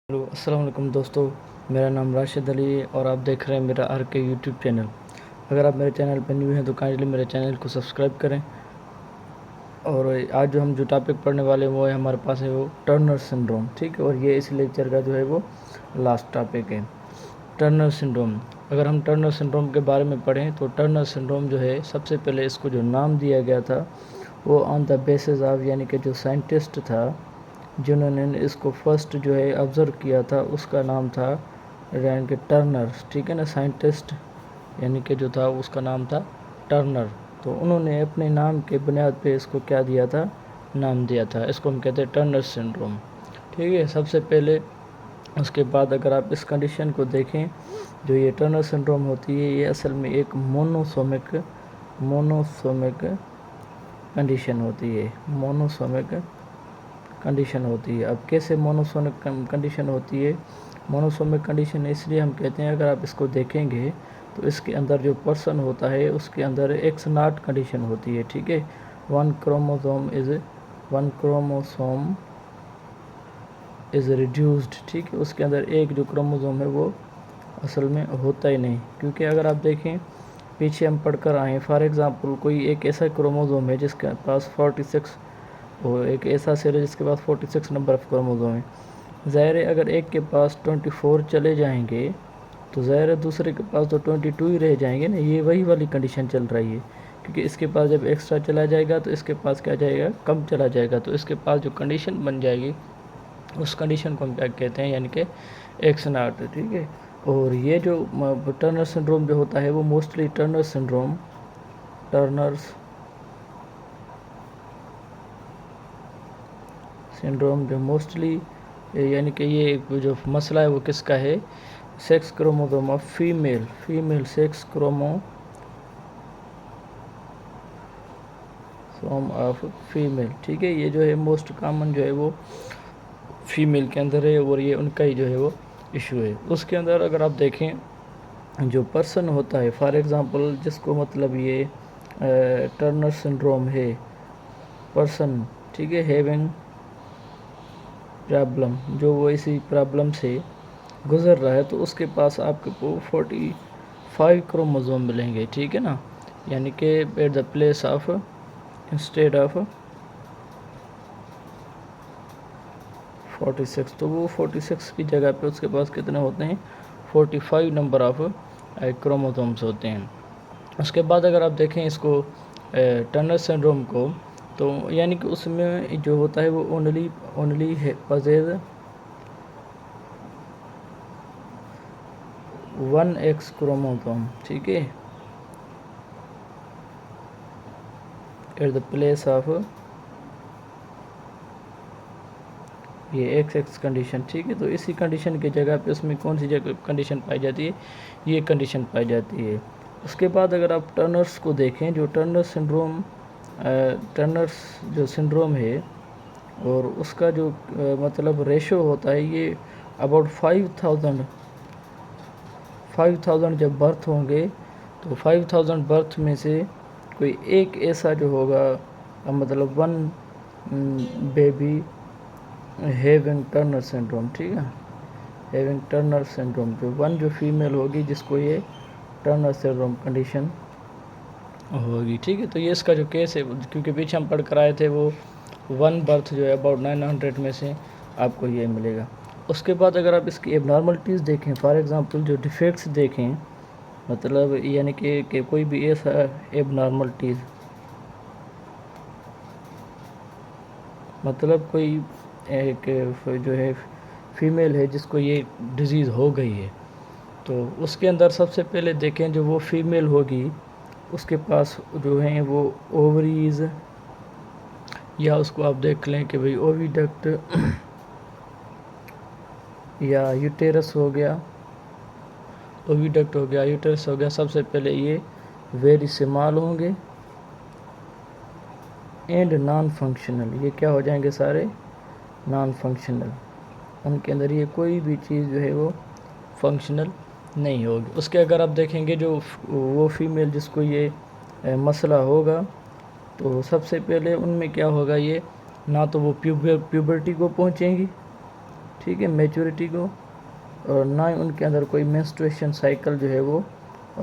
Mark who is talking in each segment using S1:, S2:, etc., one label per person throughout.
S1: Hello अस्सलाम वालेकुम दोस्तों, मेरा नाम राशिद अली है और आप देख रहे हैं मेरा आर के यूट्यूब चैनल। अगर आप मेरे चैनल पर न्यू हैं तो काइंडली मेरे चैनल को सब्सक्राइब करें। और आज हम जो टॉपिक पढ़ने वाले हैं वो है हमारे पास है वो टर्नर सिंड्रोम, ठीक है। और ये इस लेक्चर का जो है वो लास्ट टॉपिक है, टर्नर सिंड्रोम। अगर हम टर्नर सिंड्रोम के बारे में पढ़ें तो टर्नर सिंड्रोम जो है सबसे पहले इसको जो नाम दिया गया था वो ऑन द बेसिस ऑफ, यानी कि जो साइंटिस्ट था जिन्होंने इसको फर्स्ट जो है ऑब्ज़र्व किया था उसका नाम था यानी कि टर्नर, ठीक है ना। साइंटिस्ट यानी कि जो था उसका नाम था टर्नर। तो उन्होंने अपने नाम के बुनियाद पे इसको क्या दिया था, नाम दिया था। इसको हम कहते हैं टर्नर सिंड्रोम, ठीक है, सबसे पहले। उसके बाद अगर आप इस कंडीशन को देखें, जो ये टर्नर सिंड्रोम होती है ये असल में एक मोनोसोमिक कंडीशन होती है, मोनोसोमिक कंडीशन होती है। अब कैसे मोनोसोमिक कंडीशन होती है? मोनोसोमिक कंडीशन इसलिए हम कहते हैं, अगर आप इसको देखेंगे तो इसके अंदर जो पर्सन होता है उसके अंदर एक्स नॉट कंडीशन होती है, ठीक है। वन क्रोमोसोम इज़ रिड्यूस्ड, ठीक है। उसके अंदर एक जो क्रोमोसोम है वो असल में होता ही नहीं, क्योंकि अगर आप देखें पीछे हम पढ़कर आए, फॉर एग्ज़ाम्पल कोई एक ऐसा क्रोमोसोम है जिसके पास 46, वो एक ऐसा सेल है जिसके पास 46 नंबर ऑफ क्रोमोसोम है। ज़ाहिर है अगर एक के पास 24 चले जाएंगे तो ज़ाहिर है दूसरे के पास तो 22 ही रह जाएंगे ना। ये वही वाली कंडीशन चल रही है, क्योंकि इसके पास जब एक्स्ट्रा चला जाएगा तो इसके पास क्या जाएगा, कम चला जाएगा। तो इसके पास जो कंडीशन बन जाएगी उस कंडीशन को हम क्या कहते हैं, यानी कि एक्स नॉट, ठीक है। और ये जो टर्नर सिंड्रोम जो होता है वो मोस्टली टर्नर सिंड्रोम जो मोस्टली, यानी कि ये जो मसला है वो किसका है, sex chromosome of female sex chromosome of female, ठीक है। ये जो है मोस्ट कॉमन जो है वो फीमेल के अंदर है और ये उनका ही जो है वो इशू है। उसके अंदर अगर आप देखें जो पर्सन होता है, फॉर एग्ज़ाम्पल जिसको मतलब ये टर्नर सिंड्रोम है, पर्सन, ठीक है, हैविंग प्रॉब्लम, जो वो इसी प्रॉब्लम से गुज़र रहा है, तो उसके पास आपको 45 क्रोमोसोम मिलेंगे, ठीक है ना। यानी कि at the place of, instead of 46, तो वो 46 की जगह पे उसके पास कितने होते हैं, 45 नंबर ऑफ क्रोमोसोम्स होते हैं। उसके बाद अगर आप देखें इसको टर्नर सिंड्रोम को, तो यानी कि उसमें जो होता है वो ओनली है पजेज 1x क्रोमोसोम, ठीक है, एट द प्लेस ऑफ ये एक्स कंडीशन, ठीक है। तो इसी कंडीशन की जगह पे उसमें कौन सी जगह कंडीशन पाई जाती है, ये कंडीशन पाई जाती है। उसके बाद अगर आप टर्नर्स को देखें, जो टर्नर्स जो सिंड्रोम है और उसका जो मतलब रेशो होता है, ये अबाउट 5000 जब बर्थ होंगे तो 5000 बर्थ में से कोई एक ऐसा जो होगा, मतलब one baby having Turner syndrome, ठीक है, हैविंग टर्नर सिंड्रोम, जो वन जो फीमेल होगी जिसको ये टर्नर सिंड्रोम कंडीशन होगी, ठीक है। तो ये इसका जो केस है, क्योंकि पीछे हम पढ़ कर आए थे, वो वन बर्थ जो है अबाउट 900 में से आपको ये मिलेगा। उसके बाद अगर आप इसकी एबनॉर्मलिटीज़ देखें, फॉर एग्ज़ाम्पल जो डिफेक्ट्स देखें, मतलब यानी कि कोई भी ऐसा एबनॉर्मलिटीज़, मतलब कोई एक जो है फीमेल है जिसको ये डिज़ीज़ हो गई है, तो उसके अंदर सबसे पहले देखें जो वो फीमेल होगी उसके पास जो हैं वो ओवरीज़, या उसको आप देख लें कि भाई ओविडक्ट या यूटेरस हो गया, ओविडक्ट हो गया, यूटेरस हो गया, सबसे पहले ये वेरी स्मॉल होंगे एंड नॉन फंक्शनल, ये क्या हो जाएंगे सारे, नॉन फंक्शनल। उनके अंदर ये कोई भी चीज़ जो है वो फंक्शनल नहीं होगी। उसके अगर आप देखेंगे जो वो फीमेल जिसको ये मसला होगा, तो सबसे पहले उनमें क्या होगा, ये ना तो वो प्यूबर्टी को पहुंचेंगी, ٹھیک ہے، میچورٹی کو، اور نہ ہی ان کے اندر کوئی مینسٹریشن سائیکل جو ہے وہ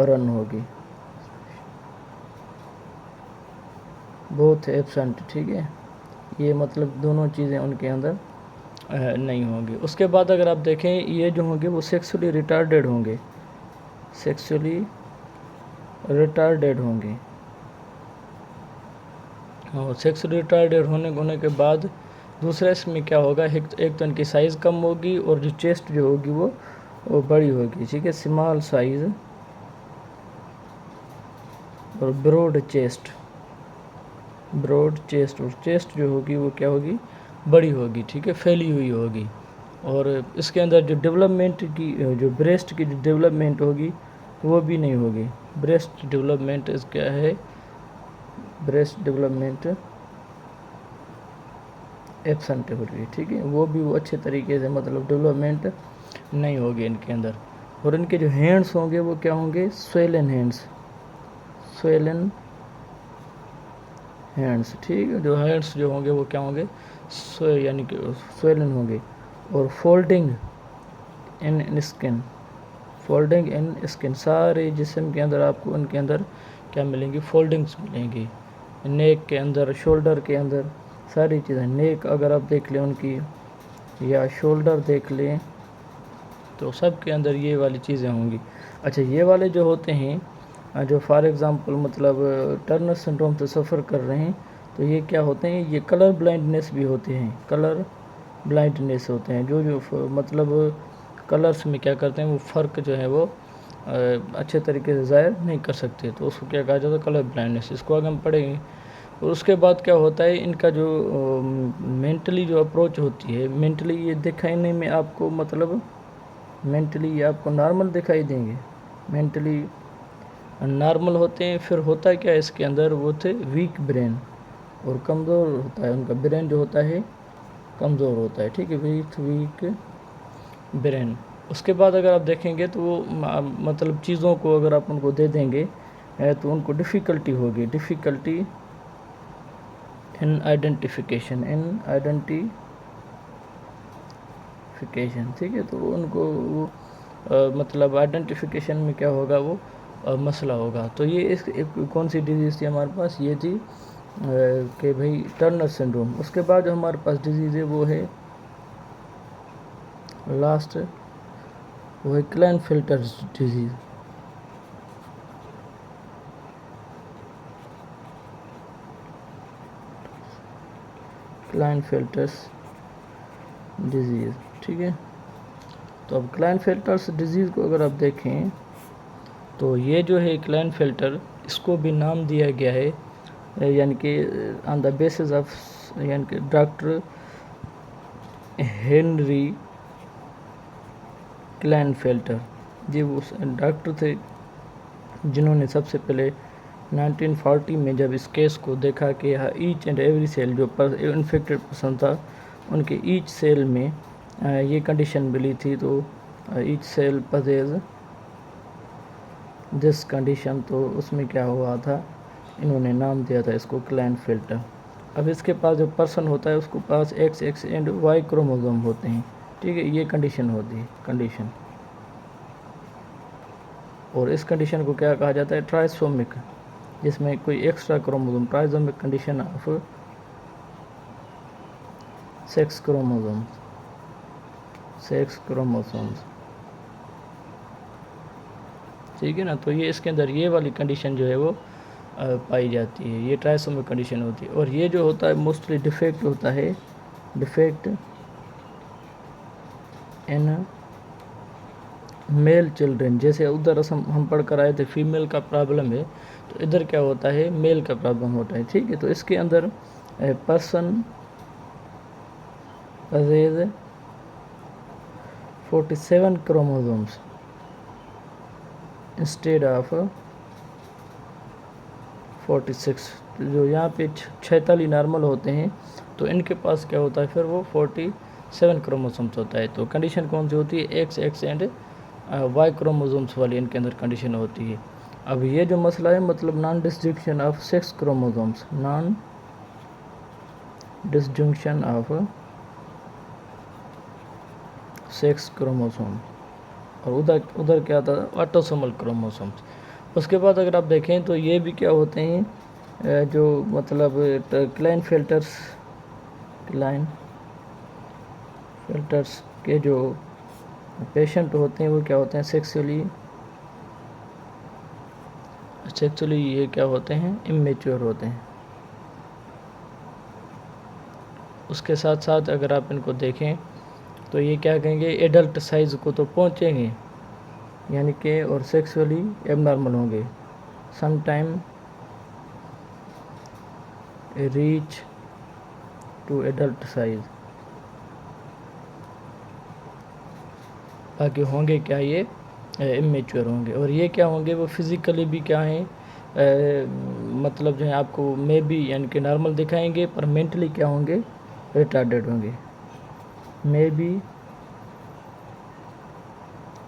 S1: رن ہوگی، بہت ایبسنٹ، ٹھیک ہے، یہ مطلب دونوں چیزیں ان کے اندر نہیں ہوں گی۔ اس کے بعد اگر آپ دیکھیں یہ جو ہوں گے وہ سیکسولی ریٹارڈیڈ ہوں گے، سیکسولی ریٹارڈیڈ ہوں گے، اور سیکسولی ریٹارڈیڈ ہونے کے بعد دوسرا اس میں کیا ہوگا، ایک تو ان کی سائز کم ہوگی اور جو چیسٹ جو ہوگی وہ بڑی ہوگی، ٹھیک ہے، اسمال سائز اور براڈ چیسٹ، اور چیسٹ جو ہوگی وہ کیا ہوگی، بڑی ہوگی، ٹھیک ہے، پھیلی ہوئی ہوگی، اور اس کے اندر جو ڈیولپمنٹ کی جو بریسٹ کی جو ڈیولپمنٹ ہوگی وہ بھی نہیں ہوگی، بریسٹ ڈیولپمنٹ اس کیا ہے، بریسٹ ڈیولپمنٹ ایبسنٹ ہوگی، ٹھیک ہے، وہ اچھے طریقے سے مطلب ڈیولپمنٹ نہیں ہوگی ان کے اندر، اور ان کے جو ہینڈس ہوں گے وہ کیا ہوں گے، سویلن ہینڈس، ٹھیک ہے، جو ہینڈس جو ہوں گے وہ کیا ہوں گے، یعنی کہ سویلن ہوں گے، اور فولڈنگ ان اسکن، سارے جسم کے اندر آپ کو ان کے اندر کیا ملیں گی، فولڈنگس ملیں گی، نیک کے اندر، شولڈر کے اندر، ساری چیزیں، نیک اگر آپ دیکھ لیں ان کی یا شولڈر دیکھ لیں تو سب کے اندر یہ والی چیزیں ہوں گی۔ اچھا، یہ والے جو ہوتے ہیں جو فار ایگزامپل مطلب ٹرنر سنڈروم سے سفر کر رہے ہیں تو یہ کیا ہوتے ہیں، یہ کلر بلائنڈنس بھی ہوتے ہیں، کلر بلائنڈنس ہوتے ہیں، جو مطلب کلرز میں کیا کرتے ہیں وہ فرق جو ہے وہ اچھے طریقے سے ظاہر نہیں کر سکتے، تو اس کو کیا کہا جاتا ہے، کلر بلائنڈنس، اس کو آگے ہم پڑھیں گے۔ اور اس کے بعد کیا ہوتا ہے، ان کا جو مینٹلی جو اپروچ ہوتی ہے، مینٹلی یہ دکھانے میں آپ کو مطلب مینٹلی یہ آپ کو نارمل دکھائی دیں گے، مینٹلی نارمل ہوتے ہیں، پھر ہوتا ہے کیا اس کے اندر، وہ تھے ویک برین، اور کمزور ہوتا ہے ان کا برین جو ہوتا ہے کمزور ہوتا ہے، ٹھیک ہے، ویک برین۔ اس کے بعد اگر آپ دیکھیں گے تو وہ مطلب چیزوں کو اگر آپ ان کو دے دیں گے تو ان کو ڈیفیکلٹی ہوگی، ڈیفیکلٹی ان آئیڈینٹیفیکیشن، ٹھیک ہے، تو ان کو مطلب آئیڈینٹیفیکیشن میں کیا ہوگا، وہ مسئلہ ہوگا۔ تو یہ کون سی ڈیزیز تھی ہمارے پاس، یہ تھی کہ بھئی ٹرنر سنڈروم۔ اس کے بعد جو ہمارے پاس ڈیزیز ہے وہ ہے لاسٹ، وہ ہے clean filter disease, clean filters disease, ٹھیک ہے۔ تو اب کلین فلٹرس ڈیزیز کو اگر آپ دیکھیں تو یہ جو ہے کلین فلٹر، اس کو بھی نام دیا گیا ہے یعنی کہ آن دا بیسس آف، یعنی کہ ڈاکٹر ہنری کلین فلٹر، یہ وہ ڈاکٹر تھے جنہوں نے سب سے پہلے 1940 میں جب اس کیس کو دیکھا کہ ایچ اینڈ ایوری سیل جو انفیکٹڈ پرسن تھا ان کے ایچ سیل میں یہ کنڈیشن ملی تھی، تو ایچ سیل پزیز دس کنڈیشن، تو اس میں کیا ہوا تھا، انہوں نے نام دیا تھا اس کو کلین فلٹر۔ اب اس کے پاس جو پرسن ہوتا ہے اس کو پاس ایکس اینڈ وائی کروموزوم ہوتے ہیں، ٹھیک ہے، یہ کنڈیشن ہوتی ہے، کنڈیشن، اور اس کنڈیشن کو کیا کہا جاتا ہے، ٹرائسومک، جس میں کوئی extra chromosome, trisomic condition of sex chromosomes, ٹھیک ہے نا۔ تو یہ اس کے اندر یہ والی کنڈیشن جو ہے وہ پائی جاتی ہے، یہ ٹرائسومک کنڈیشن ہوتی ہے، اور یہ جو ہوتا ہے موسٹلی ڈیفیکٹ ہوتا ہے، ڈیفیکٹ ان میل چلڈرن، جیسے ادھر ہم پڑھ کر آئے تھے فیمیل کا پرابلم ہے، تو ادھر کیا ہوتا ہے، میل کا پرابلم ہوتا ہے، ٹھیک ہے۔ تو اس کے اندر پرسن پزیز 47 کروموزومز انسٹیڈ آف 46، جو یہاں پہ 46 نارمل ہوتے ہیں تو ان کے پاس کیا ہوتا ہے پھر وہ 47 کروموزومز ہوتا ہے۔ تو کنڈیشن کون سی ہوتی ہے، ایکس اینڈ وائی کروموزومز والی ان کے اندر کنڈیشن ہوتی ہے۔ اب یہ جو مسئلہ ہے مطلب non disjunction of sex chromosomes, non disjunction of sex chromosome, और उधर क्या था, ऑटोसोमल क्रोमोसोम्स। उसके बाद अगर आप देखें तो ये भी क्या होते हैं, जो मतलब क्लाइनफेल्टर्स के जो पेशेंट होते हैं वो क्या होते हैं, सेक्सुअली ये क्या होते हैं, इमेच्योर होते हैं। उसके साथ साथ अगर आप इनको देखें तो ये क्या कहेंगे, एडल्ट साइज़ को तो पहुँचेंगे यानी कि, और सेक्सुअली एबनॉर्मल होंगे, some time reach to adult size. बाकी होंगे क्या, ये इमेच्योर होंगे। और ये क्या होंगे, वो फिज़िकली भी क्या हैं, मतलब जो है आपको मे बी यानी कि नॉर्मल दिखाएंगे, पर मेंटली क्या होंगे, रिटार्डेड होंगे। May be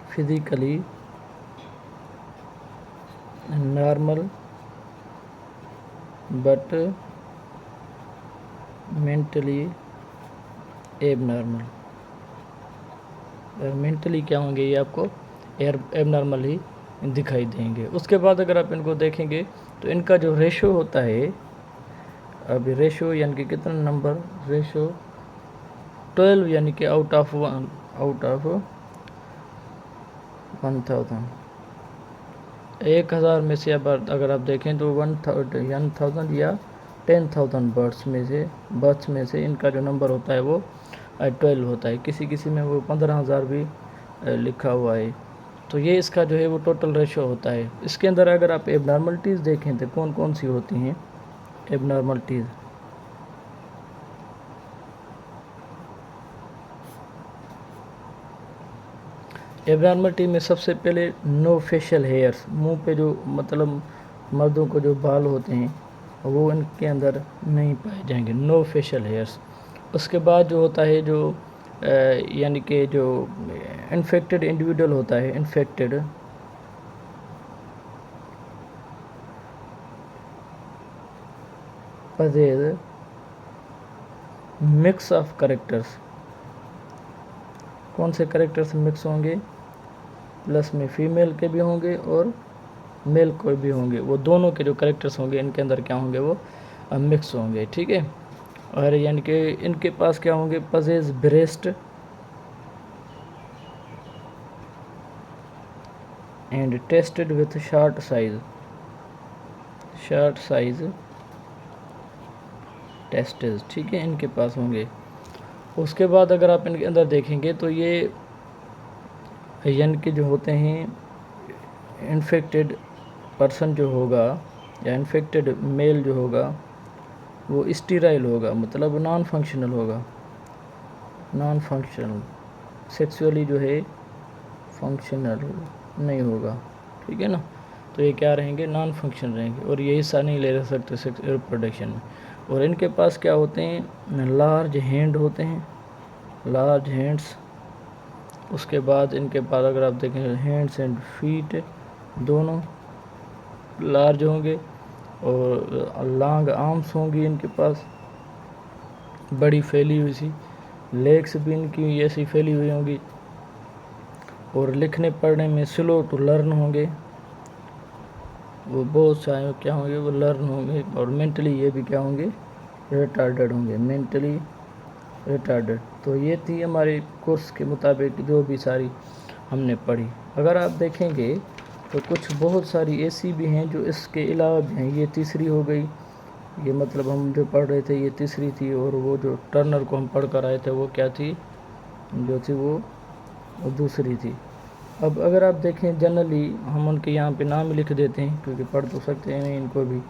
S1: physically normal but mentally abnormal. और मेंटली क्या होंगे, ये आपको एबनॉर्मल ही दिखाई देंगे। उसके बाद अगर आप इनको देखेंगे तो इनका जो रेशो होता है, अभी रेशो यानी कि कितना नंबर, रेशो 12 यानी कि आउट ऑफ 1000। 1000 में से अगर आप देखें तो 1000 या 10,000 बर्थ्स में से इनका जो नंबर होता है वो 12 होता है। किसी में वो 15,000 भी लिखा हुआ है। तो ये इसका जो है वो टोटल रेशो होता है। इसके अंदर अगर आप एबनॉर्मलिटीज़ देखें तो कौन कौन सी होती हैं एबनॉर्मलिटीज़। एबनॉर्मलिटी में सबसे पहले नो फेशियल हेयर्स, मुंह पे जो मतलब मर्दों को जो बाल होते हैं वो इनके अंदर नहीं पाए जाएंगे, नो फेशियल हेयर्स। उसके बाद जो होता है, जो यानी कि जो इन्फेक्टेड इंडिविजुअल होता है, इन्फेक्टेड पजेज मिक्स ऑफ करेक्टर्स। कौन से करेक्टर्स मिक्स होंगे, प्लस में फीमेल के भी होंगे और मेल कोई भी होंगे, वो दोनों के जो करेक्टर्स होंगे इनके अंदर क्या होंगे, वो मिक्स होंगे, ठीक है। और यानी कि इनके पास क्या होंगे, पजेज breast and tested with short size testes, ठीक है, इनके पास होंगे। उसके बाद अगर आप इनके अंदर देखेंगे तो ये यानी कि जो होते हैं, इन्फेक्टेड पर्सन जो होगा या इन्फेक्टेड मेल जो होगा वो स्टीराइल होगा, मतलब नॉन फंक्शनल होगा, नॉन फंक्शनल, सेक्सुअली जो है फंक्शनल नहीं होगा, ठीक है ना। तो ये क्या रहेंगे, नॉन फंक्शन रहेंगे और ये हिस्सा नहीं ले सकते सेक्स रिप्रोडक्शन में। और इनके पास क्या होते हैं, लार्ज हैंड होते हैं, लार्ज हैंड्स। उसके बाद इनके पास अगर आप देखें हैंड्स एंड फीट दोनों लार्ज होंगे और लॉन्ग आर्म्स होंगी इनके पास, बड़ी फैली हुई सी लेग्स भी इनकी ऐसी फैली हुई होंगी। और लिखने पढ़ने में स्लो टू लर्न होंगे, वो बहुत सारे क्या होंगे, वो लर्न होंगे। और मेंटली ये भी क्या होंगे, रिटार्डेड होंगे, मेंटली रिटार्डेड। तो ये थी हमारे कोर्स के मुताबिक जो भी सारी हमने पढ़ी। अगर आप देखेंगे तो कुछ बहुत सारी ऐसी भी हैं जो इसके अलावा भी हैं। ये तीसरी हो गई, ये मतलब हम जो पढ़ रहे थे ये तीसरी थी। और वो जो टर्नर को हम पढ़ कर आए थे वो क्या थी, जो थी वो दूसरी थी। अब अगर आप देखें जनरली हम उनके यहाँ पे नाम लिख देते हैं क्योंकि पढ़ तो सकते हैं नहीं इनको भी।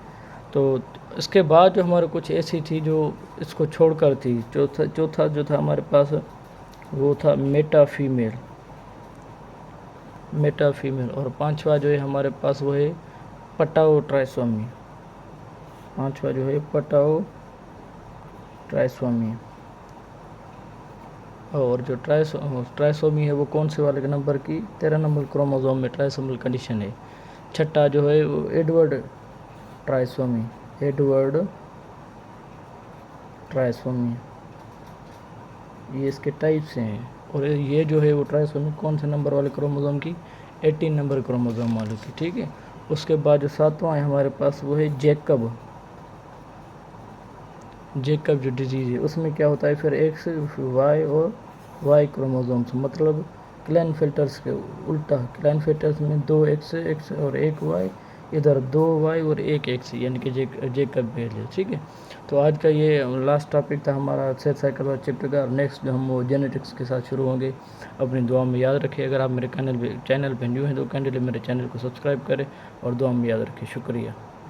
S1: तो इसके बाद जो हमारे कुछ ऐसी थी जो इसको छोड़कर थी, चौथा जो था हमारे पास वो था मेटा फीमेल। और पांचवा जो है हमारे पास वो है पटाओ ट्राइसोमी, पांचवा जो है पटाओ ट्राइसोमी। और जो ट्राइसोमी है वो कौन से वाले नंबर की, 13 नंबर क्रोमोसोम में ट्राइसोमल कंडीशन है। छठा जो है वो एडवर्ड ट्राइसोमी, ये इसके टाइप्स हैं। اور یہ جو ہے وہ ट्राइसोमी कौन से नंबर वाले क्रोमोसोम की, 18 नंबर क्रोमोसोम वाले की, ठीक है। उसके बाद जो 7वां है हमारे पास वो है जेकब जो डिजीज़ है, उसमें क्या होता है फिर एक्स वाई और वाई क्रोमोसोम्स, मतलब क्लाइनफेल्टर्स के उल्टा, क्लाइनफेल्टर्स में 2 एक्स और 1 वाई, इधर 2 वाई और 1 एक्स, यानी कि जेकब बेल है, ठीक है। तो आज का ये लास्ट टॉपिक था हमारा सेल साइकिल वाला चैप्टर का। नेक्स्ट जो हम वो जेनेटिक्स के साथ शुरू होंगे। अपनी दुआ में याद रखें। अगर आप मेरे चैनल पे न्यू हैं तो काइंडली मेरे चैनल को सब्सक्राइब करें और दुआ में याद रखें। शुक्रिया।